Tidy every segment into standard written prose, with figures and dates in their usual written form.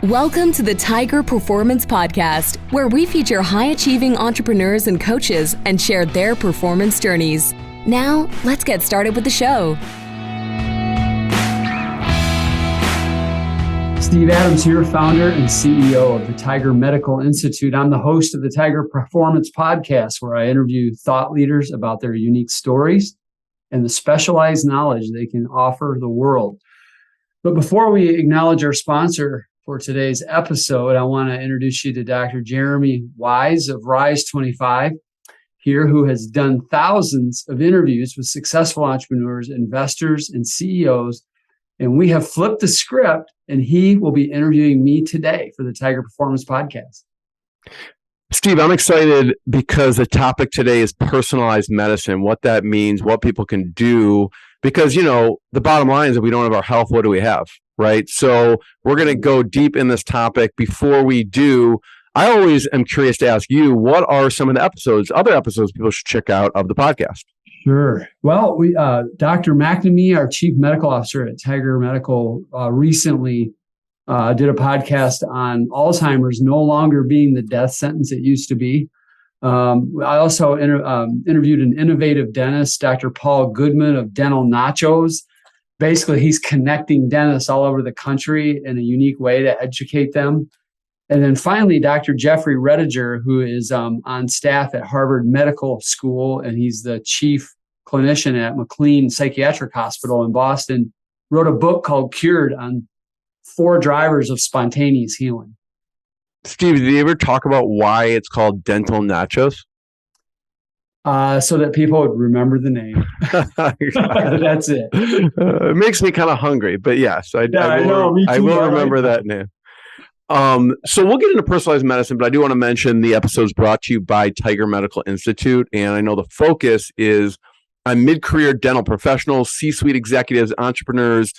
Welcome to the Tiger Performance Podcast, where we feature high-achieving entrepreneurs and coaches and share their performance journeys. Now, let's get started with the show. Steve Adams here, founder and CEO of the Tiger Medical Institute. I'm the host of the Tiger Performance Podcast, where I interview thought leaders about their unique stories and the specialized knowledge they can offer the world. But before we acknowledge our sponsor for today's episode, I want to introduce you to Dr. Jeremy Wise of Rise 25 here, who has done thousands of interviews with successful entrepreneurs, investors, and CEOs. And we have flipped the script, and he will be interviewing me today for the Tiger Performance Podcast. Steve, I'm excited because the topic today is personalized medicine, what that means, what people can do. Because, the bottom line is if we don't have our health, what do we have, right? So we're going to go deep in this topic. Before we do, I always am curious to ask you, what are some of the other episodes people should check out of the podcast? Sure. Well, Dr. McNamee, our chief medical officer at Tiger Medical, recently did a podcast on Alzheimer's no longer being the death sentence it used to be. I also interviewed an innovative dentist, Dr. Paul Goodman of Dental Nachos. Basically, he's connecting dentists all over the country in a unique way to educate them. And then finally, Dr. Jeffrey Rediger, who is on staff at Harvard Medical School, and he's the chief clinician at McLean Psychiatric Hospital in Boston, wrote a book called Cured on 4 drivers of spontaneous healing. Steve, did you ever talk about why it's called Dental Nachos? So that people would remember the name. That's it. It makes me kind of hungry, but yes, I will remember that name. So we'll get into personalized medicine, but I do want to mention the episode's brought to you by Tiger Medical Institute. And I know the focus is on mid-career dental professionals, C-suite executives, entrepreneurs,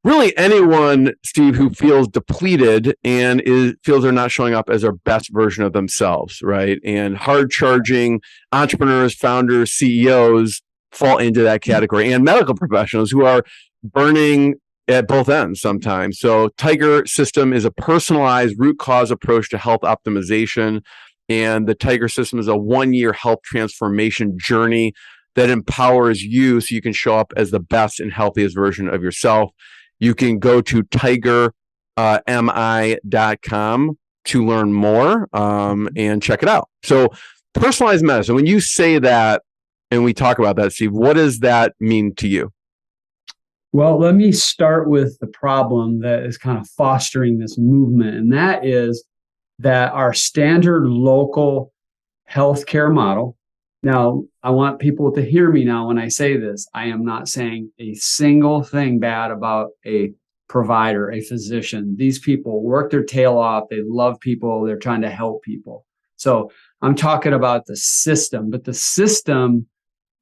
really anyone, Steve, who feels depleted and feels they're not showing up as their best version of themselves, right? And hard-charging entrepreneurs, founders, CEOs fall into that category, and medical professionals who are burning at both ends sometimes. So Tiger System is a personalized root cause approach to health optimization. And the Tiger System is a 1-year health transformation journey that empowers you so you can show up as the best and healthiest version of yourself. You can go to tigermi.com to learn more and check it out. So personalized medicine, when you say that and we talk about that, Steve, what does that mean to you? Well, let me start with the problem that is kind of fostering this movement. And that is that our standard local healthcare model. Now, I want people to hear me now when I say this. I am not saying a single thing bad about a provider, a physician. These people work their tail off. They love people. They're trying to help people. So I'm talking about the system, but the system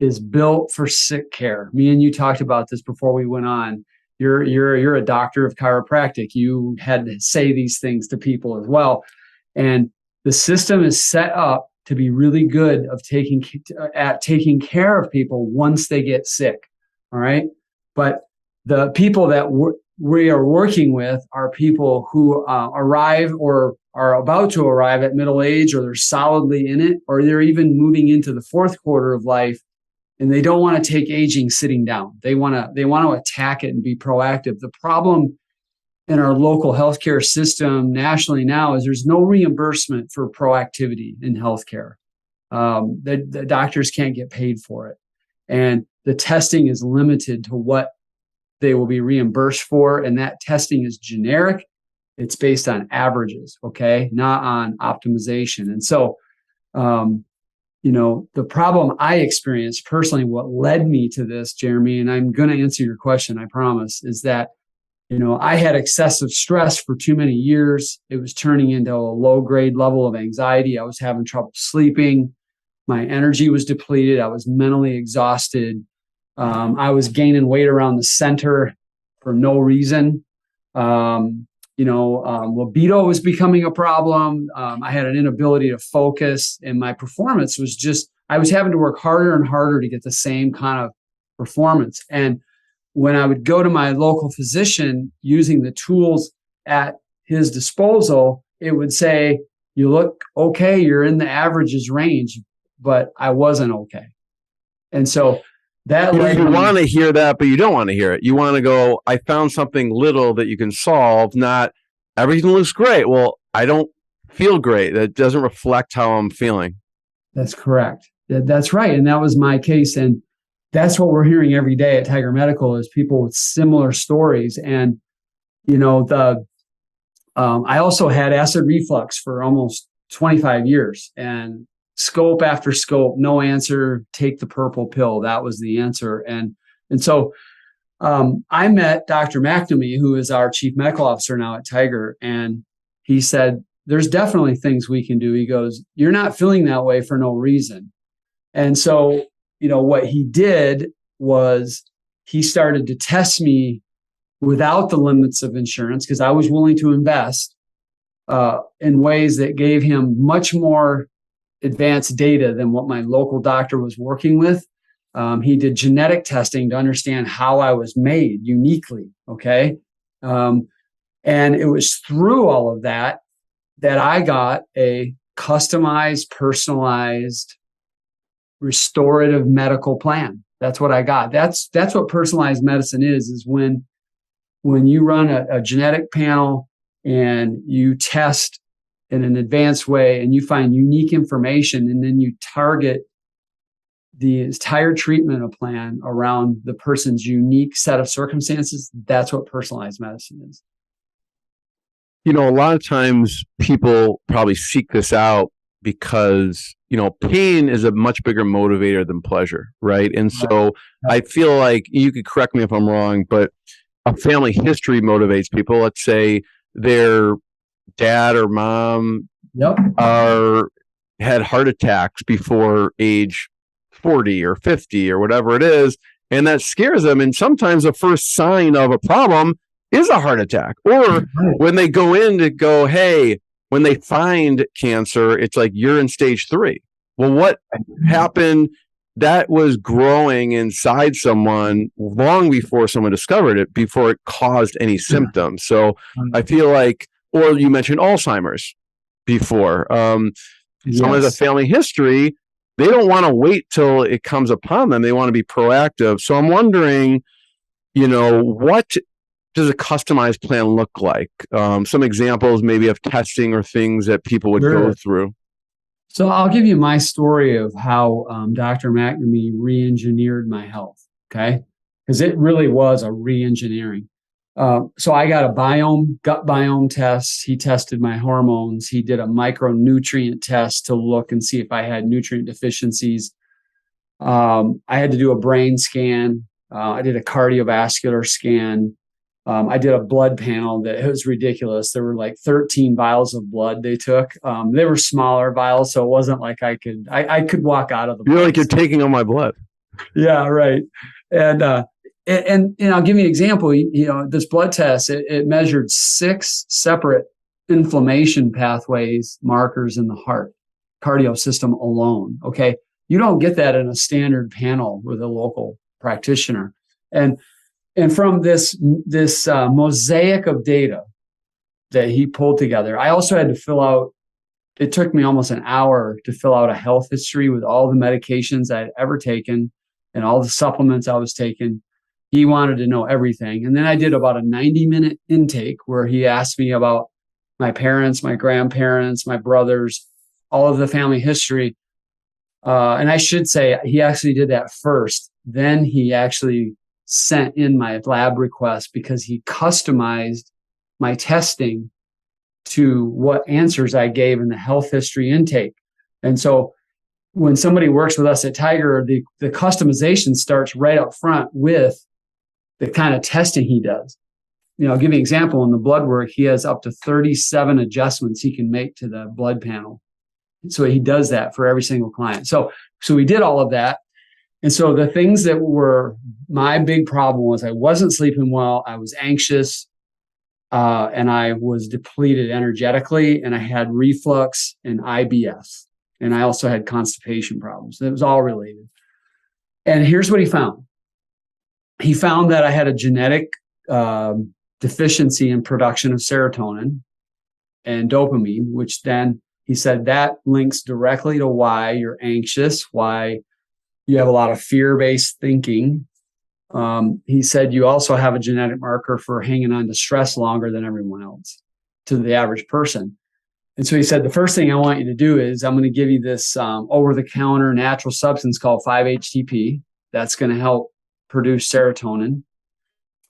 is built for sick care. Me and you talked about this before we went on. You're a doctor of chiropractic. You had to say these things to people as well. And the system is set up to be really good at taking care of people once they get sick. All right. But the people that we are working with are people who arrive or are about to arrive at middle age, or they're solidly in it, or they're even moving into the 4th quarter of life. And they don't want to take aging sitting down. They want to attack it and be proactive. The problem in our local healthcare system nationally now is there's no reimbursement for proactivity in healthcare. The doctors can't get paid for it. And the testing is limited to what they will be reimbursed for. And that testing is generic. It's based on averages, okay, not on optimization. And so, the problem I experienced personally, what led me to this, Jeremy, and I'm going to answer your question, I promise, is that, I had excessive stress for too many years. It was turning into a low grade level of anxiety. I was having trouble sleeping. My energy was depleted. I was mentally exhausted. I was gaining weight around the center for no reason. Libido was becoming a problem. I had an inability to focus, and my performance was I was having to work harder and harder to get the same kind of performance. And when I would go to my local physician using the tools at his disposal, it would say, you look okay, you're in the averages range, but I wasn't okay. And so that you want to hear that, but you don't want to hear it. You want to go, I found something little that you can solve, not everything looks great. Well, I don't feel great. That doesn't reflect how I'm feeling. That's correct. That's right. And that was my case. And that's what we're hearing every day at Tiger Medical is people with similar stories. And, you know, I also had acid reflux for almost 25 years and scope after scope, no answer, take the purple pill. That was the answer. And so I met Dr. McNamee, who is our chief medical officer now at Tiger. And he said, there's definitely things we can do. He goes, you're not feeling that way for no reason. And so, you know, what he did was he started to test me without the limits of insurance because I was willing to invest in ways that gave him much more advanced data than what my local doctor was working with. He did genetic testing to understand how I was made uniquely. Okay. And it was through all of that I got a customized, personalized, restorative medical plan. That's what I got. That's what personalized medicine is when you run a genetic panel and you test in an advanced way and you find unique information and then you target the entire treatment plan around the person's unique set of circumstances. That's what personalized medicine is. You know, a lot of times people probably seek this out because, you know, pain is a much bigger motivator than pleasure, right? And so I feel like, you could correct me if I'm wrong, but a family history motivates people. Let's say their dad or mom had heart attacks before age 40 or 50 or whatever it is, and that scares them. And sometimes the first sign of a problem is a heart attack. Or when they go in to go, hey, when they find cancer, it's like, you're in stage 3. Well, what happened? That was growing inside someone long before someone discovered it, before it caused any symptoms. So I feel like, or you mentioned Alzheimer's before. Someone has a family history. They don't want to wait till it comes upon them. They want to be proactive. So I'm wondering, you know, what does a customized plan look like? Some examples maybe of testing or things that people would go through. So I'll give you my story of how Dr. McNamee re-engineered my health, okay? Because it really was a re-engineering. So I got a gut biome test. He tested my hormones. He did a micronutrient test to look and see if I had nutrient deficiencies. I had to do a brain scan. I did a cardiovascular scan. I did a blood panel that it was ridiculous. There were like 13 vials of blood they took. They were smaller vials, so it wasn't like I could walk out of the You're place. Like, you're taking all my blood. Yeah, right. And I'll give you an example. You know, this blood test, it measured 6 separate inflammation pathways markers in the heart, cardio system alone. Okay. You don't get that in a standard panel with a local practitioner. And from this mosaic of data that he pulled together, I also had to fill out, it took me almost an hour to fill out a health history with all the medications I had ever taken and all the supplements I was taking. He wanted to know everything. And then I did about a 90-minute intake where he asked me about my parents, my grandparents, my brothers, all of the family history. And I should say he actually did that first. Then he actually sent in my lab request because he customized my testing to what answers I gave in the health history intake. And so when somebody works with us at Tiger, the customization starts right up front with the kind of testing he does. You know, I'll give you an example. In the blood work, he has up to 37 adjustments he can make to the blood panel. So he does that for every single client. So we did all of that. And so the things that were my big problem was I wasn't sleeping well. I was anxious, and I was depleted energetically, and I had reflux and IBS, and I also had constipation problems. It was all related. And here's what he found. He found that I had a genetic deficiency in production of serotonin. and dopamine, which then he said that links directly to why you're anxious, why you have a lot of fear-based thinking. He said you also have a genetic marker for hanging on to stress longer than everyone else, to the average person. And so he said, the first thing I want you to do is I'm going to give you this over-the-counter natural substance called 5-HTP. That's going to help produce serotonin.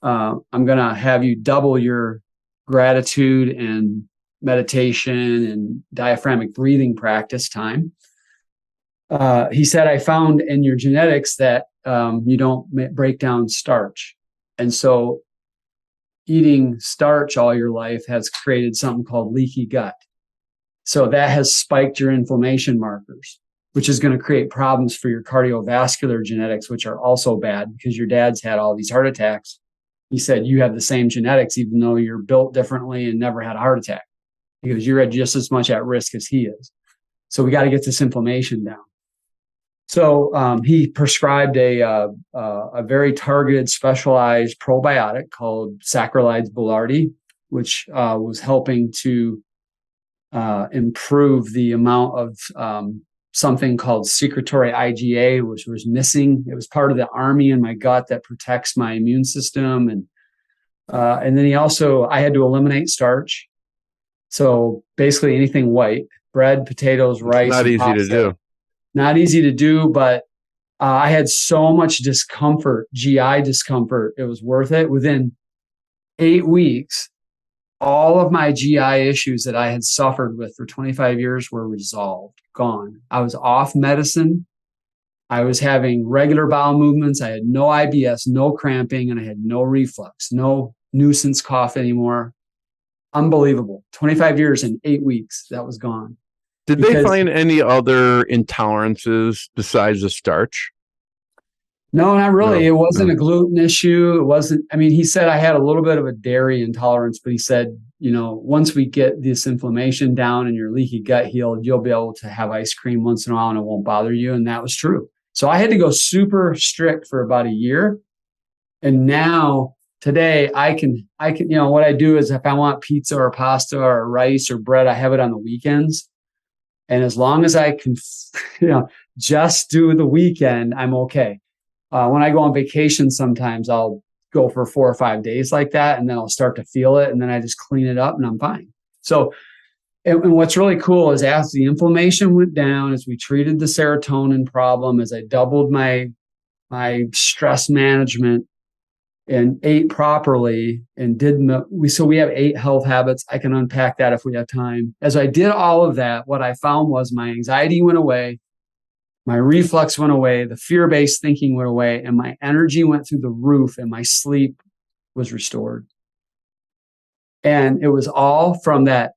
I'm going to have you double your gratitude and meditation and diaphragmatic breathing practice time. He said, I found in your genetics that you don't break down starch. And so eating starch all your life has created something called leaky gut. So that has spiked your inflammation markers, which is going to create problems for your cardiovascular genetics, which are also bad because your dad's had all these heart attacks. He said, you have the same genetics, even though you're built differently and never had a heart attack, because you're just as much at risk as he is. So we got to get this inflammation down. So he prescribed a very targeted, specialized probiotic called Saccharomyces boulardii, which was helping to improve the amount of something called secretory IgA, which was missing. It was part of the army in my gut that protects my immune system. And then I had to eliminate starch. So basically anything white, bread, potatoes, rice. Not easy to do. Not easy to do, but I had so much discomfort, GI discomfort. It was worth it. Within 8 weeks, all of my GI issues that I had suffered with for 25 years were resolved, gone. I was off medicine. I was having regular bowel movements. I had no IBS, no cramping, and I had no reflux, no nuisance cough anymore. Unbelievable. 25 years and 8 weeks, that was gone. Did they find any other intolerances besides the starch? No, not really. It wasn't a gluten issue. It wasn't, he said I had a little bit of a dairy intolerance, but he said, once we get this inflammation down and your leaky gut healed, you'll be able to have ice cream once in a while and it won't bother you. And that was true. So I had to go super strict for about a year. And now today I can, what I do is if I want pizza or pasta or rice or bread, I have it on the weekends. And as long as I can, just do the weekend, I'm okay. When I go on vacation, sometimes I'll go for 4 or 5 days like that, and then I'll start to feel it, and then I just clean it up and I'm fine. So, and what's really cool is as the inflammation went down, as we treated the serotonin problem, as I doubled my stress management and ate properly and we have 8 health habits. I can unpack that if we have time. As I did all of that, what I found was my anxiety went away, my reflux went away, the fear-based thinking went away, and my energy went through the roof and my sleep was restored. And it was all from that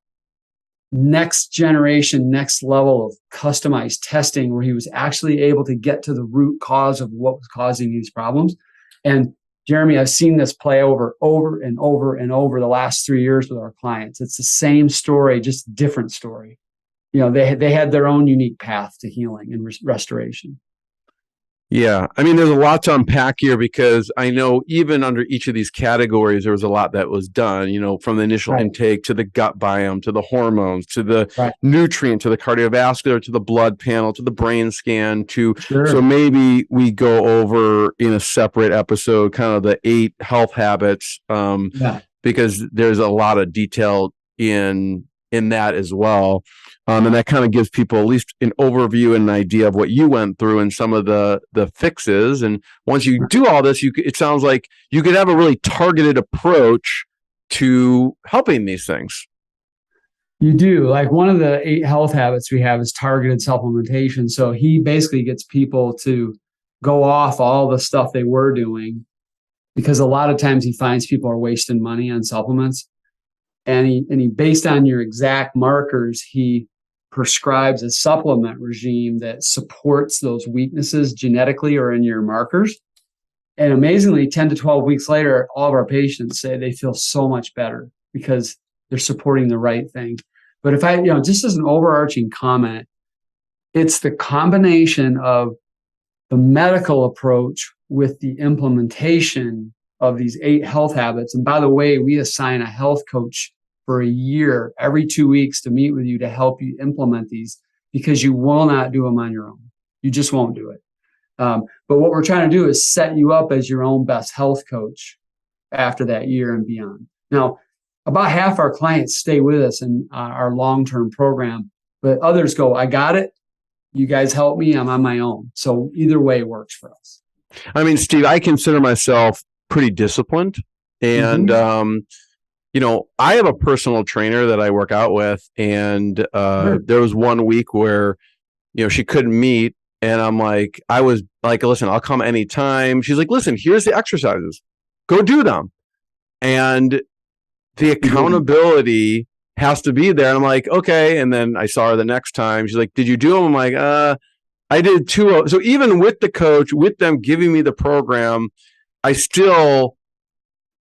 next generation, next level of customized testing where he was actually able to get to the root cause of what was causing these problems. And Jeremy, I've seen this play over and over and over the last 3 years with our clients. It's the same story, just different story. They had their own unique path to healing and restoration. Yeah. There's a lot to unpack here because I know even under each of these categories, there was a lot that was done, from the initial intake to the gut biome, to the hormones, to the nutrient, to the cardiovascular, to the blood panel, to the brain scan, so maybe we go over in a separate episode, kind of the 8 health habits, because there's a lot of detail in that as well. And that kind of gives people at least an overview and an idea of what you went through and some of the fixes. And once you do all this, it sounds like you could have a really targeted approach to helping these things. You do. Like one of the 8 health habits we have is targeted supplementation. So he basically gets people to go off all the stuff they were doing, because a lot of times he finds people are wasting money on supplements. And he based on your exact markers, he prescribes a supplement regime that supports those weaknesses genetically or in your markers. And amazingly, 10 to 12 weeks later, all of our patients say they feel so much better because they're supporting the right thing. But if just as an overarching comment, it's the combination of the medical approach with the implementation of these 8 health habits. And by the way, we assign a health coach for a year, every 2 weeks to meet with you to help you implement these, because you will not do them on your own. You just won't do it. But what we're trying to do is set you up as your own best health coach after that year and beyond. Now, about half our clients stay with us in our long-term program, but others go, I got it. You guys help me. I'm on my own. So either way works for us. I mean, Steve, I consider myself pretty disciplined. And, I have a personal trainer that I work out with. And there was one week where, she couldn't meet. And I was like, listen, I'll come anytime. She's like, listen, here's the exercises. Go do them. And the accountability has to be there. And I'm like, okay. And then I saw her the next time. She's like, did you do them? I'm like, I did 2. So even with the coach, with them giving me the program, I still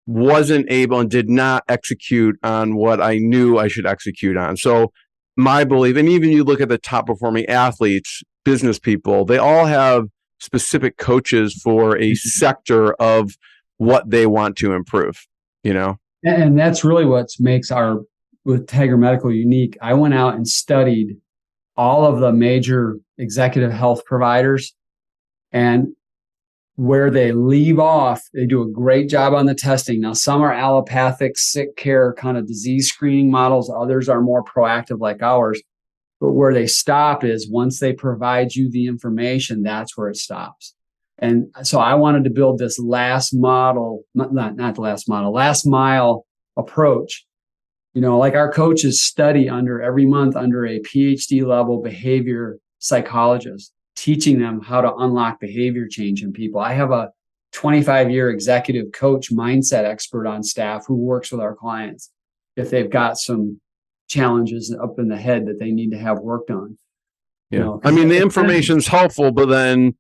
wasn't able and did not execute on what I knew I should execute on. So my belief, and even you look at the top performing athletes, business people, they all have specific coaches for a sector of what they want to improve, And that's really what makes with Tiger Medical unique. I went out and studied all of the major executive health providers, and where they leave off, they do a great job on the testing. Now, some are allopathic, sick care kind of disease screening models. Others are more proactive like ours. But where they stop is once they provide you the information, that's where it stops. And so I wanted to build this last mile approach. Like our coaches study every month under a PhD level behavior psychologist, teaching them how to unlock behavior change in people. I have a 25-year executive coach mindset expert on staff who works with our clients if they've got some challenges up in the head that they need to have worked on. Yeah. The information's helpful, but then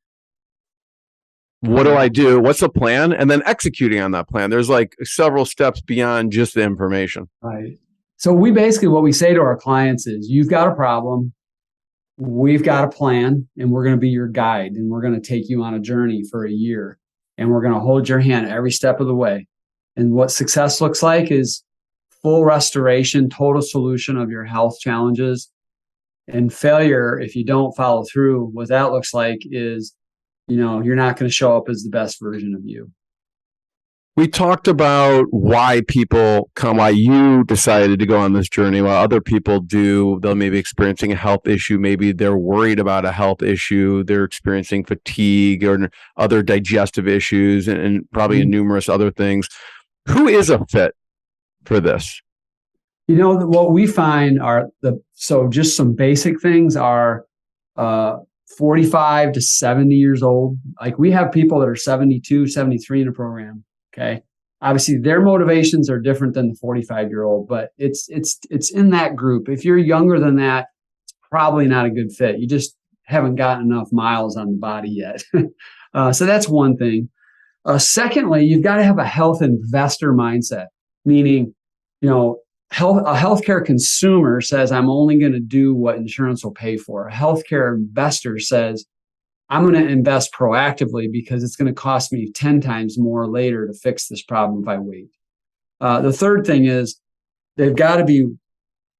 what do I do? What's the plan? And then executing on that plan. There's several steps beyond just the information. Right. So what we say to our clients is, you've got a problem. We've got a plan, and we're going to be your guide, and we're going to take you on a journey for a year, and we're going to hold your hand every step of the way. And what success looks like is full restoration, total solution of your health challenges. And failure, if you don't follow through, what that looks like is, you're not going to show up as the best version of you. We talked about why people come, why you decided to go on this journey, while other people do. They'll maybe experiencing a health issue. Maybe they're worried about a health issue. They're experiencing fatigue or other digestive issues and probably numerous other things. Who is a fit for this? What we find just some basic things are 45 to 70 years old. Like we have people that are 72, 73 in a program. Okay. Obviously their motivations are different than the 45-year-old, but it's in that group. If you're younger than that, it's probably not a good fit. You just haven't gotten enough miles on the body yet. So that's one thing. Secondly, you've got to have a health investor mindset, meaning, a healthcare consumer says, I'm only going to do what insurance will pay for. A healthcare investor says, I'm going to invest proactively because it's going to cost me 10 times more later to fix this problem if I wait. The third thing is they've got to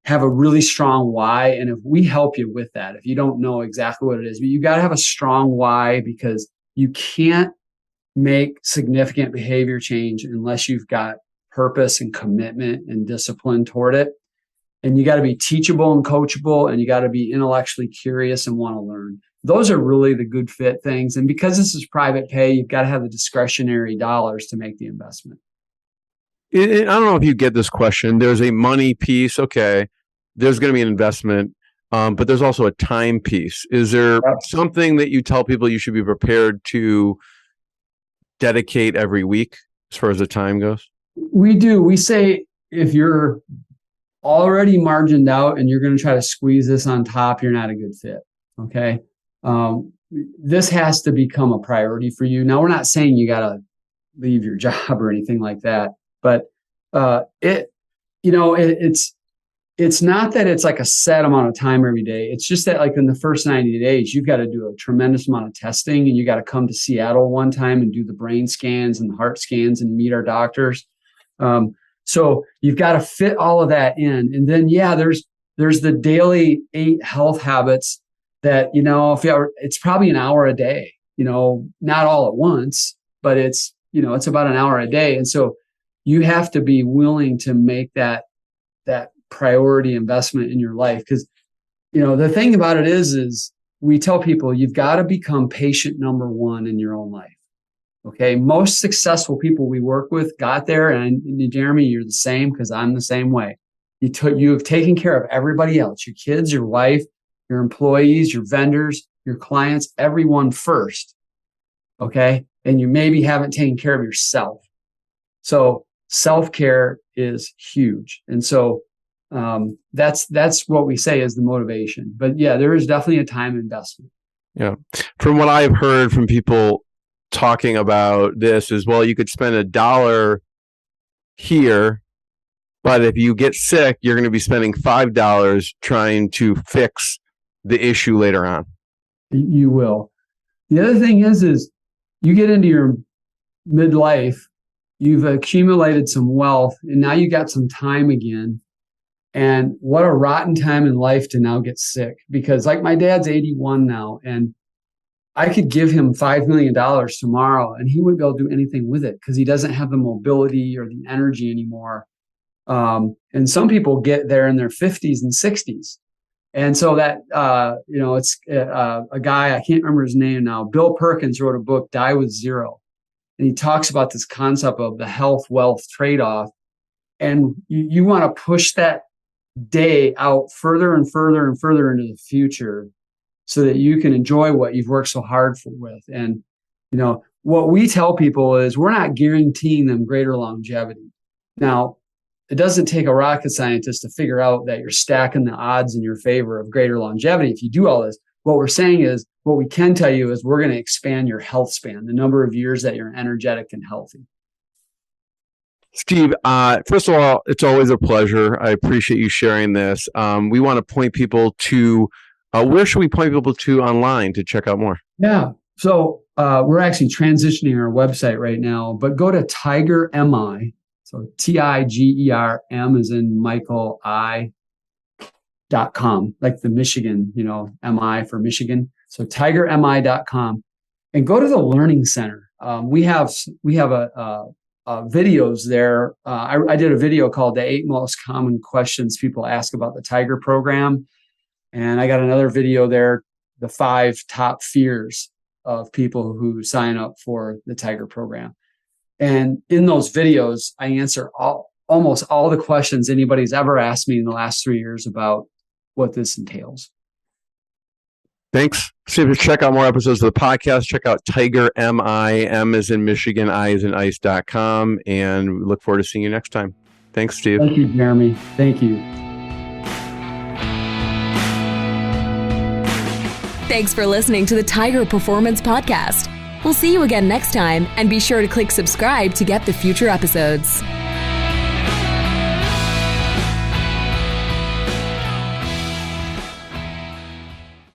have a really strong why. And if we help you with that, if you don't know exactly what it is, but you got to have a strong why, because you can't make significant behavior change unless you've got purpose and commitment and discipline toward it. And you got to be teachable and coachable, and you got to be intellectually curious and want to learn. Those are really the good fit things. And because this is private pay, you've got to have the discretionary dollars to make the investment. I don't know if you get this question. There's a money piece. Okay. There's going to be an investment, but there's also a time piece. Is there something that you tell people you should be prepared to dedicate every week as far as the time goes? We do. We say if you're already margined out and you're going to try to squeeze this on top, you're not a good fit. Okay. This has to become a priority for you. Now, we're not saying you got to leave your job or anything like that, but it's not that it's like a set amount of time every day. It's just that in the first 90 days, you've got to do a tremendous amount of testing, and you got to come to Seattle one time and do the brain scans and the heart scans and meet our doctors. So you've got to fit all of that in. And then, there's the daily 8 health habits that, it's probably an hour a day, not all at once, but it's about an hour a day. And so you have to be willing to make that priority investment in your life. Because, the thing about it is we tell people you've got to become patient number 1 in your own life. Okay. Most successful people we work with got there, and Jeremy, you're the same, because I'm the same way. You have taken care of everybody else, your kids, your wife, your employees, your vendors, your clients, everyone first. Okay. And you maybe haven't taken care of yourself. So self-care is huge. And so that's what we say is the motivation. But there is definitely a time investment. Yeah. From what I've heard from people talking about this is, well, you could spend $1 here, but if you get sick, you're going to be spending $5 trying to fix the issue later on. You will. The other thing is you get into your midlife, you've accumulated some wealth, and now you got some time again. And what a rotten time in life to now get sick, because like my dad's 81 now, and I could give him $5 million tomorrow and he wouldn't be able to do anything with it because he doesn't have the mobility or the energy anymore. And some people get there in their 50s and 60s. And so that, it's a guy, I can't remember his name now. Bill Perkins wrote a book, Die with Zero. And he talks about this concept of the health-wealth trade-off. And you want to push that day out further and further and further into the future so that you can enjoy what you've worked so hard for with. And, what we tell people is we're not guaranteeing them greater longevity. Now, it doesn't take a rocket scientist to figure out that you're stacking the odds in your favor of greater longevity if you do all this. What we're saying is, what we can tell you is we're going to expand your health span, the number of years that you're energetic and healthy. Steve, first of all, it's always a pleasure. I appreciate you sharing this. We want to point people to, where should we point people to online to check out more? Yeah. So we're actually transitioning our website right now, but go to Tiger MI. So TIGERM is in Michael I.com, like the Michigan, MI for Michigan. So TigerMI.com, and go to the Learning Center. We have videos there. I did a video called The 8 Most Common Questions People Ask About the Tiger Program. And I got another video there, the 5 top fears of people who sign up for the Tiger Program. And in those videos, I answer almost all the questions anybody's ever asked me in the last 3 years about what this entails. Thanks. See if you check out more episodes of the podcast. Check out Tiger MI. M is in Michigan, I is in ice.com. And we look forward to seeing you next time. Thanks, Steve. Thank you, Jeremy. Thank you. Thanks for listening to the Tiger Performance Podcast. We'll see you again next time, and be sure to click subscribe to get the future episodes.